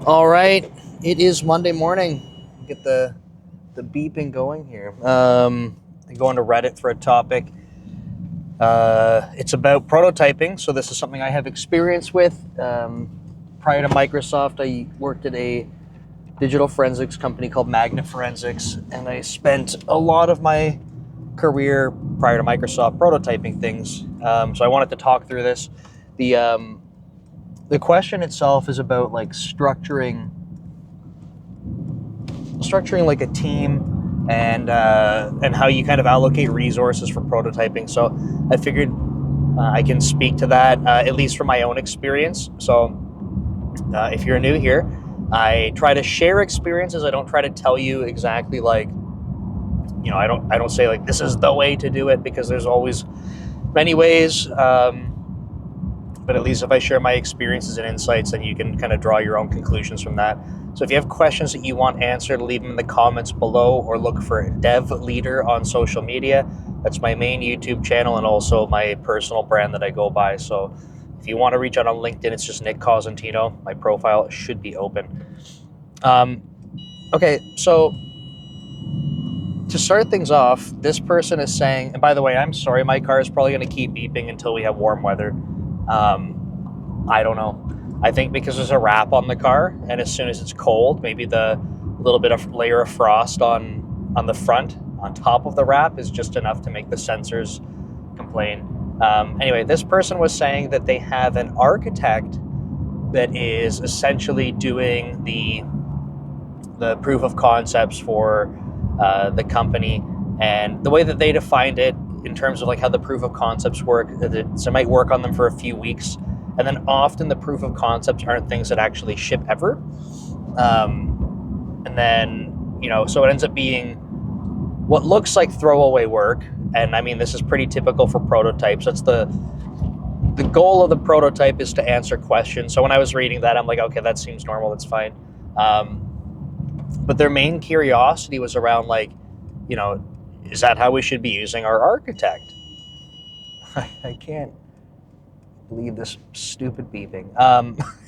All right, it is Monday morning. Get the beeping going here. I go into Reddit for a topic. It's about prototyping, so this is something I have experience with. Prior to Microsoft, I worked at a digital forensics company called Magna Forensics, and I spent a lot of my career prior to Microsoft prototyping things. So I wanted to talk through this. The question itself is about like structuring like a team and how you kind of allocate resources for prototyping. So I figured I can speak to that at least from my own experience. So if you're new here, I try to share experiences. I don't try to tell you exactly like I don't say like this is the way to do it because there's always many ways. But at least if I share my experiences and insights, then you can kind of draw your own conclusions from that. So if you have questions that you want answered, leave them in the comments below or look for Dev Leader on social media. That's my main YouTube channel and also my personal brand that I go by. So if you want to reach out on LinkedIn, it's just Nick Cosentino. My profile should be open. Okay, so to start things off, this person is saying, and by the way, I'm sorry, my car is probably going to keep beeping until we have warm weather. I don't know. I think because there's a wrap on the car, and as soon as it's cold, maybe the little bit of layer of frost on the front, on top of the wrap, is just enough to make the sensors complain. Anyway, this person was saying that they have an architect that is essentially doing the proof of concepts for the company, and the way that they defined it in terms of like how the proof of concepts work, so it might work on them for a few weeks, and then often the proof of concepts aren't things that actually ship ever. And then, so it ends up being what looks like throwaway work. And I mean, this is pretty typical for prototypes. That's the goal of the prototype is to answer questions. So when I was reading that, I'm like, okay, that seems normal. That's fine. But their main curiosity was around like, is that how we should be using our architect? I can't believe this stupid beeping.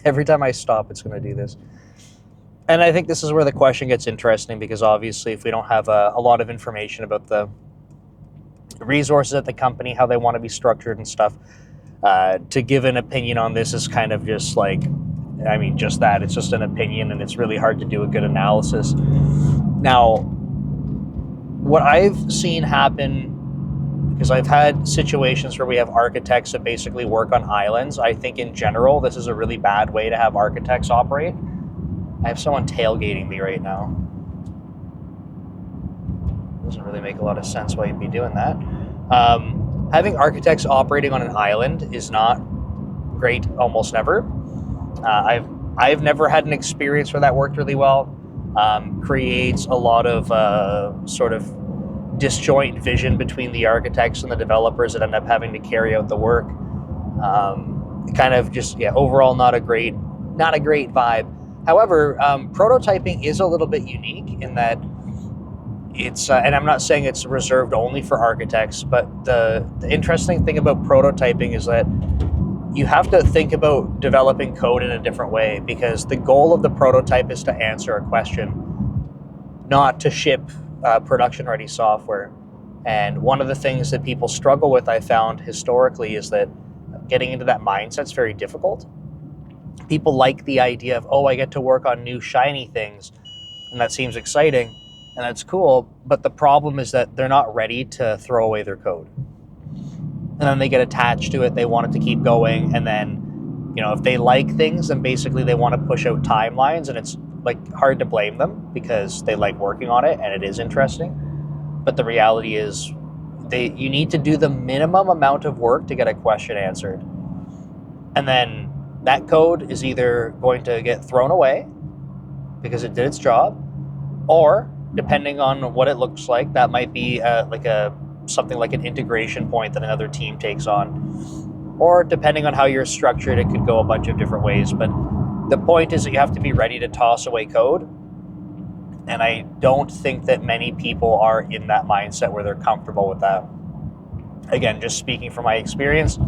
Every time I stop, it's going to do this. And I think this is where the question gets interesting because obviously if we don't have a lot of information about the resources at the company, how they want to be structured and stuff, to give an opinion on this is kind of just like, I mean, just that. It's just an opinion and it's really hard to do a good analysis. Now, what I've seen happen, because I've had situations where we have architects that basically work on islands. I think in general, this is a really bad way to have architects operate. I have someone tailgating me right now. Doesn't really make a lot of sense why you'd be doing that. Having architects operating on an island is not great, almost never. I've never had an experience where that worked really well. Creates a lot of sort of disjoint vision between the architects and the developers that end up having to carry out the work. Kind of just overall not a great vibe. However, prototyping is a little bit unique in that it's and I'm not saying it's reserved only for architects, but the interesting thing about prototyping is that you have to think about developing code in a different way because the goal of the prototype is to answer a question, not to ship production-ready software. And one of the things that people struggle with, I found historically, is that getting into that mindset is very difficult. People like the idea of, I get to work on new shiny things, and that seems exciting, and that's cool, but the problem is that they're not ready to throw away their code. And then they get attached to it, they want it to keep going, and then, if they like things, then basically they want to push out timelines, and it's like hard to blame them because they like working on it and it is interesting. But the reality is you need to do the minimum amount of work to get a question answered. And then that code is either going to get thrown away because it did its job, or depending on what it looks like, that might be something like an integration point that another team takes on. Or depending on how you're structured, it could go a bunch of different ways. But the point is that you have to be ready to toss away code. And I don't think that many people are in that mindset where they're comfortable with that. Again, just speaking from my experience,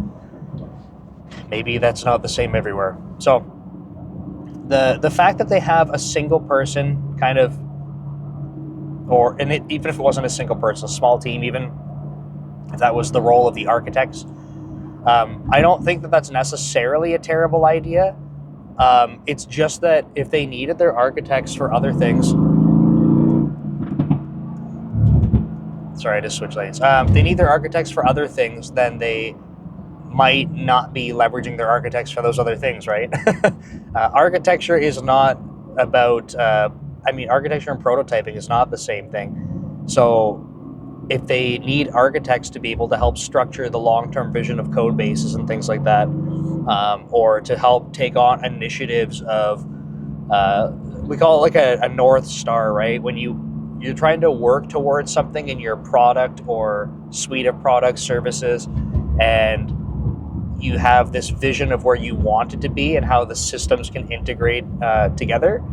maybe that's not the same everywhere. So the fact that they have a single person kind of, even if it wasn't a single person, a small team, even if that was the role of the architects, I don't think that that's necessarily a terrible idea. It's just that if they needed their architects for other things, sorry, I just switched lanes. If they need their architects for other things, then they might not be leveraging their architects for those other things, right? Architecture is not about, architecture and prototyping is not the same thing. So if they need architects to be able to help structure the long-term vision of code bases and things like that, or to help take on initiatives of, we call it like a North Star, right? When you're trying to work towards something in your product or suite of products, services, and you have this vision of where you want it to be and how the systems can integrate together.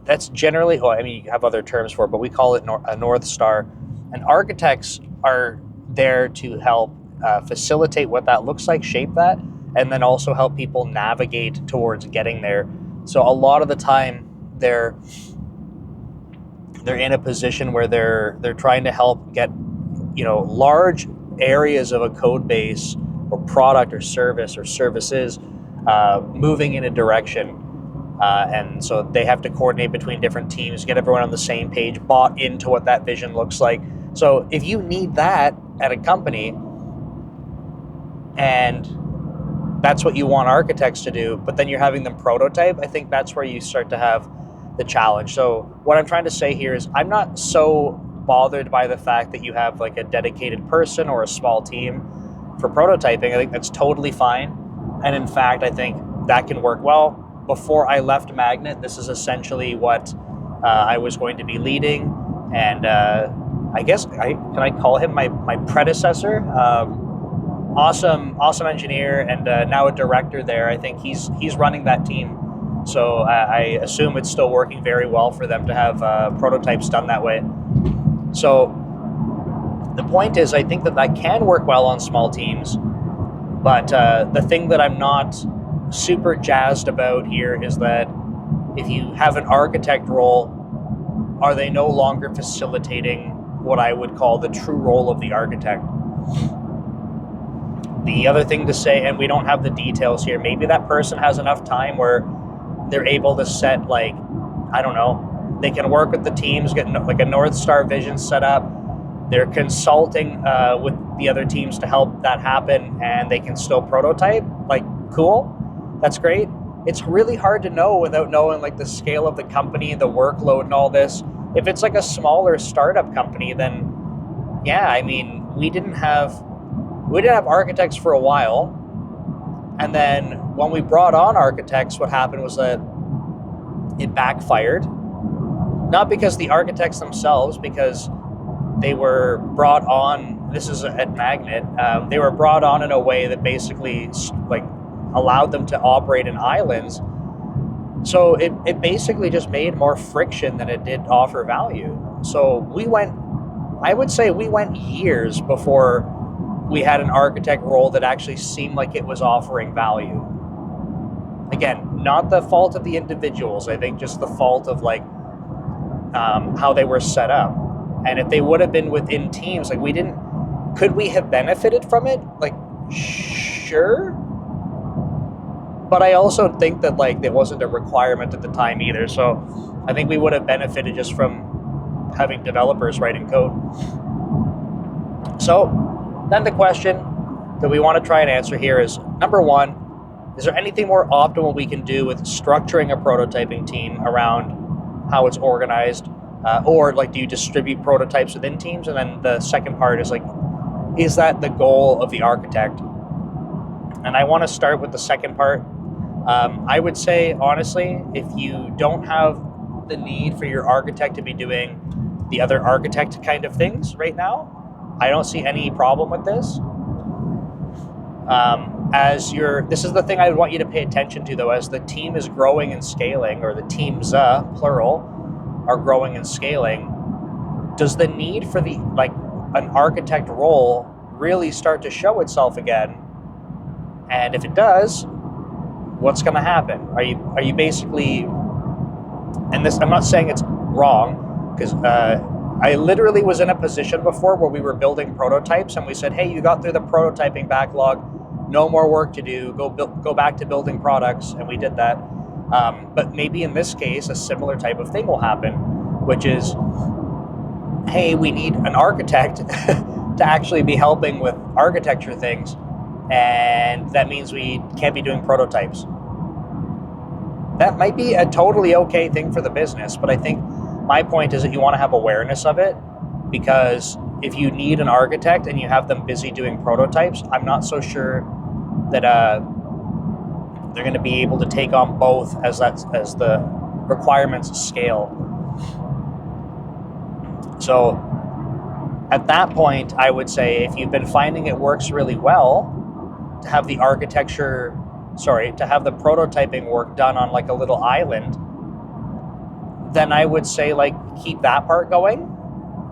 That's generally, you have other terms for it, but we call it a North Star. And architects are there to help facilitate what that looks like, shape that, and then also help people navigate towards getting there. So a lot of the time, they're in a position where they're trying to help get, large areas of a code base or product or service or services moving in a direction. And so they have to coordinate between different teams, get everyone on the same page, bought into what that vision looks like. So if you need that at a company, and that's what you want architects to do, but then you're having them prototype, I think that's where you start to have the challenge. So what I'm trying to say here is I'm not so bothered by the fact that you have like a dedicated person or a small team for prototyping. I think that's totally fine. And in fact, I think that can work well. Before I left Magnet, this is essentially what I was going to be leading. And I guess, can I call him my predecessor? Awesome engineer, and now a director there. I think he's running that team. So I assume it's still working very well for them to have prototypes done that way. So the point is, I think that can work well on small teams. But the thing that I'm not super jazzed about here is that if you have an architect role, are they no longer facilitating what I would call the true role of the architect? The other thing to say, and we don't have the details here, maybe that person has enough time where they're able to set, like, I don't know, they can work with the teams, get like a North Star vision set up. They're consulting with the other teams to help that happen, and they can still prototype. Like, cool, that's great. It's really hard to know without knowing like the scale of the company, the workload, and all this. If it's like a smaller startup company, then yeah, I mean, we didn't have architects for a while, and then when we brought on architects, what happened was that it backfired. Not because the architects themselves, because they were brought on, this is at Magnet, they were brought on in a way that basically like allowed them to operate in islands. So it basically just made more friction than it did offer value. So I would say we went years before we had an architect role that actually seemed like it was offering value. Again, not the fault of the individuals, I think just the fault of like how they were set up. And if they would have been within teams, like could we have benefited from it? Like, sure. But I also think that like it wasn't a requirement at the time either. So I think we would have benefited just from having developers writing code. So then the question that we want to try and answer here is, number one, is there anything more optimal we can do with structuring a prototyping team around how it's organized? Or like, do you distribute prototypes within teams? And then the second part is like, is that the goal of the architect? And I want to start with the second part. I would say, honestly, if you don't have the need for your architect to be doing the other architect kind of things right now, I don't see any problem with this. This is the thing I would want you to pay attention to, though, as the team is growing and scaling, or the teams, plural, are growing and scaling. Does the need for an architect role really start to show itself again? And if it does, what's going to happen? Are you basically, and this, I'm not saying it's wrong, because I literally was in a position before where we were building prototypes and we said, hey, you got through the prototyping backlog, no more work to do, go back to building products, and we did that. But maybe in this case, a similar type of thing will happen, which is, hey, we need an architect to actually be helping with architecture things, and that means we can't be doing prototypes. That might be a totally okay thing for the business, but I think my point is that you want to have awareness of it, because if you need an architect and you have them busy doing prototypes, I'm not so sure that they're going to be able to take on both as the requirements scale. So at that point, I would say if you've been finding it works really well to have the prototyping work done on like a little island, then I would say like keep that part going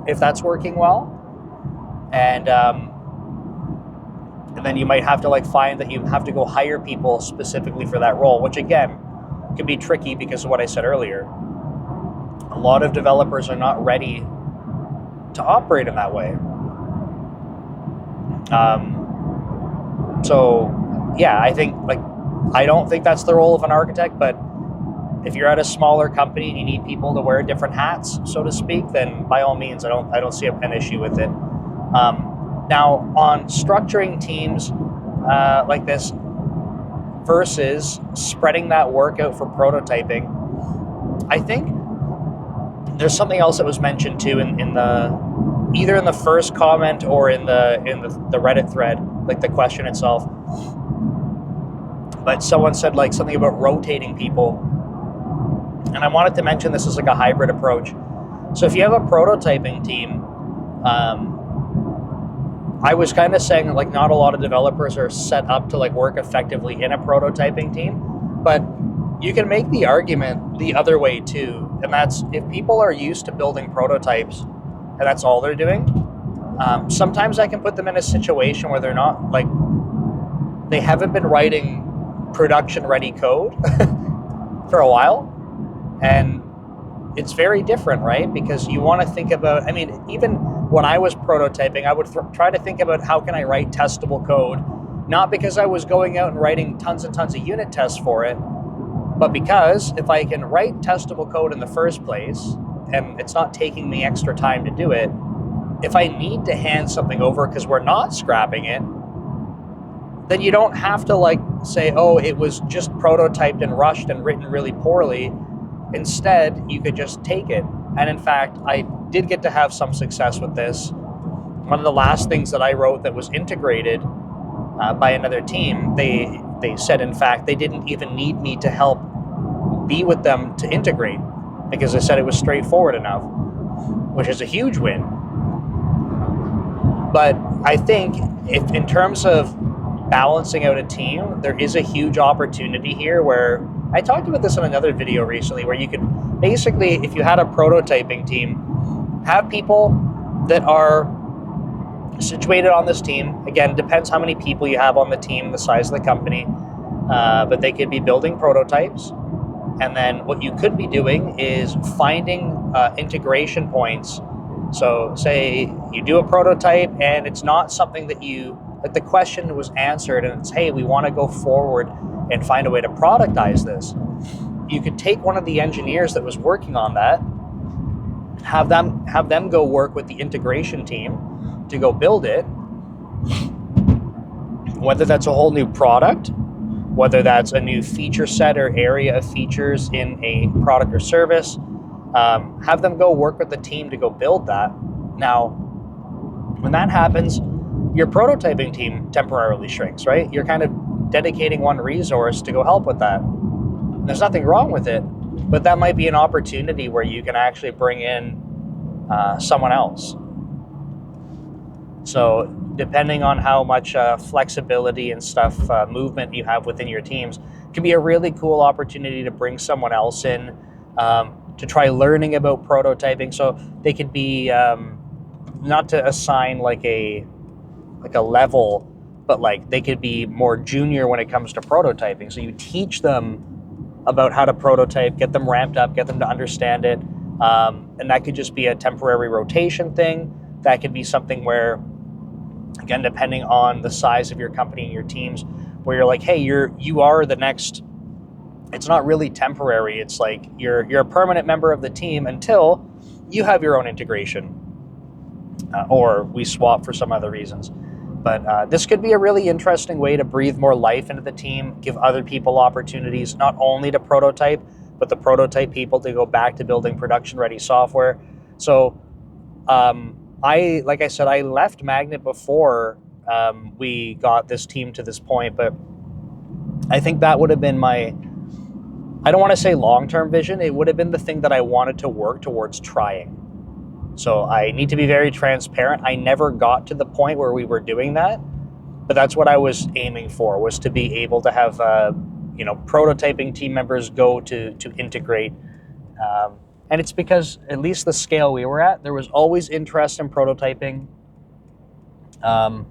if that's working well. And then you might have to like find that you have to go hire people specifically for that role, which again can be tricky because of what I said earlier. A lot of developers are not ready to operate in that way. So yeah, I don't think that's the role of an architect, but if you're at a smaller company and you need people to wear different hats, so to speak, then by all means, I don't see an issue with it. Now, on structuring teams like this versus spreading that work out for prototyping, I think there's something else that was mentioned too in either in the first comment or in the Reddit thread, like the question itself. But someone said like something about rotating people. And I wanted to mention this as like a hybrid approach. So if you have a prototyping team, I was kind of saying like not a lot of developers are set up to like work effectively in a prototyping team, but you can make the argument the other way too. And that's if people are used to building prototypes and that's all they're doing, sometimes I can put them in a situation where they're not like, they haven't been writing production ready code for a while. And it's very different, right? Because you want to think about, I mean, even when I was prototyping, I would try to think about how can I write testable code, not because I was going out and writing tons and tons of unit tests for it, but because if I can write testable code in the first place, and it's not taking me extra time to do it, if I need to hand something over because we're not scrapping it, then you don't have to like say, oh, it was just prototyped and rushed and written really poorly. Instead, you could just take it. And in fact, I did get to have some success with this. One of the last things that I wrote that was integrated by another team, they said, in fact, they didn't even need me to help be with them to integrate because they said it was straightforward enough, which is a huge win. But I think if in terms of balancing out a team, there is a huge opportunity here where I talked about this in another video recently where you could basically, if you had a prototyping team, have people that are situated on this team. Again, depends how many people you have on the team, the size of the company, but they could be building prototypes. And then what you could be doing is finding integration points. So say you do a prototype and it's not something that like the question was answered and it's, hey, we want to go forward and find a way to productize this. You could take one of the engineers that was working on that, have them go work with the integration team to go build it, whether that's a whole new product, whether that's a new feature set or area of features in a product or service, have them go work with the team to go build that. Now, when that happens, your prototyping team temporarily shrinks, right? You're kind of dedicating one resource to go help with that. And there's nothing wrong with it, but that might be an opportunity where you can actually bring in someone else. So depending on how much flexibility and stuff, movement you have within your teams, it can be a really cool opportunity to bring someone else in to try learning about prototyping. So they could be, not to assign like a level, but like they could be more junior when it comes to prototyping. So you teach them about how to prototype, get them ramped up, get them to understand it. And that could just be a temporary rotation thing. That could be something where, again, depending on the size of your company and your teams, where you're like, hey, you are the next. It's not really temporary. It's like you're a permanent member of the team until you have your own integration, or we swap for some other reasons. But this could be a really interesting way to breathe more life into the team, give other people opportunities, not only to prototype, but the prototype people to go back to building production-ready software. So like I said, I left Magnet before we got this team to this point, but I think that would have been I don't want to say long-term vision. It would have been the thing that I wanted to work towards trying. So I need to be very transparent. I never got to the point where we were doing that, but that's what I was aiming for, was to be able to have, prototyping team members go to integrate. And it's because, at least the scale we were at, there was always interest in prototyping. And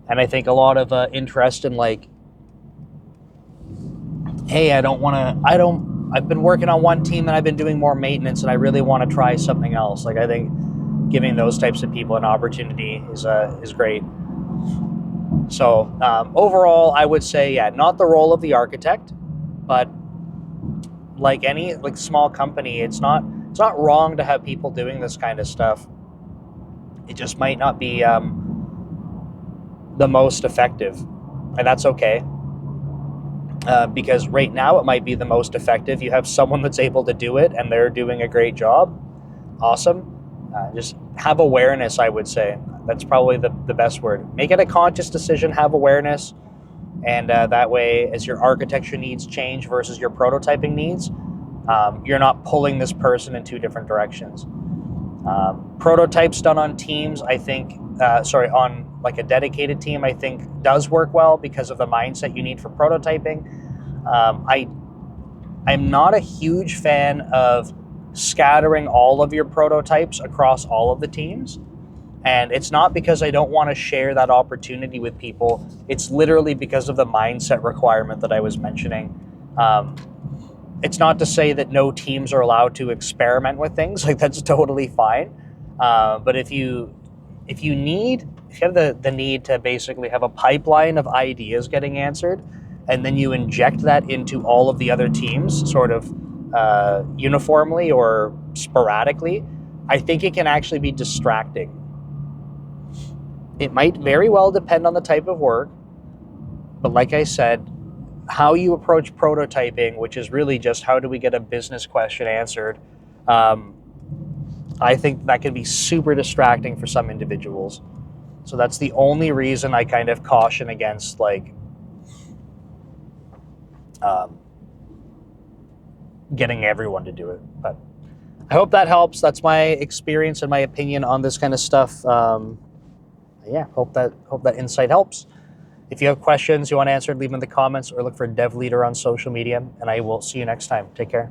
I think a lot of interest in like, hey, I've been working on one team and I've been doing more maintenance and I really want to try something else. Like, I think giving those types of people an opportunity is great. So overall, I would say, yeah, not the role of the architect, but like any small company, it's not wrong to have people doing this kind of stuff. It just might not be the most effective, and that's okay. Because right now it might be the most effective. You have someone that's able to do it and they're doing a great job. Awesome. Just have awareness, I would say. That's probably the best word. Make it a conscious decision, have awareness. And that way, as your architecture needs change versus your prototyping needs, you're not pulling this person in two different directions. Prototypes done on teams, I think, on like a dedicated team, I think does work well because of the mindset you need for prototyping. I'm not a huge fan of scattering all of your prototypes across all of the teams. And it's not because I don't want to share that opportunity with people. It's literally because of the mindset requirement that I was mentioning. It's not to say that no teams are allowed to experiment with things. Like, that's totally fine. But if you have the need to basically have a pipeline of ideas getting answered, and then you inject that into all of the other teams sort of uniformly or sporadically, I think it can actually be distracting. It might very well depend on the type of work, but like I said, how you approach prototyping, which is really just how do we get a business question answered, I think that can be super distracting for some individuals. So that's the only reason I kind of caution against getting everyone to do it. But I hope that helps. That's my experience and my opinion on this kind of stuff. Hope that insight helps. If you have questions you want answered, leave them in the comments or look for Dev Leader on social media, and I will see you next time. Take care.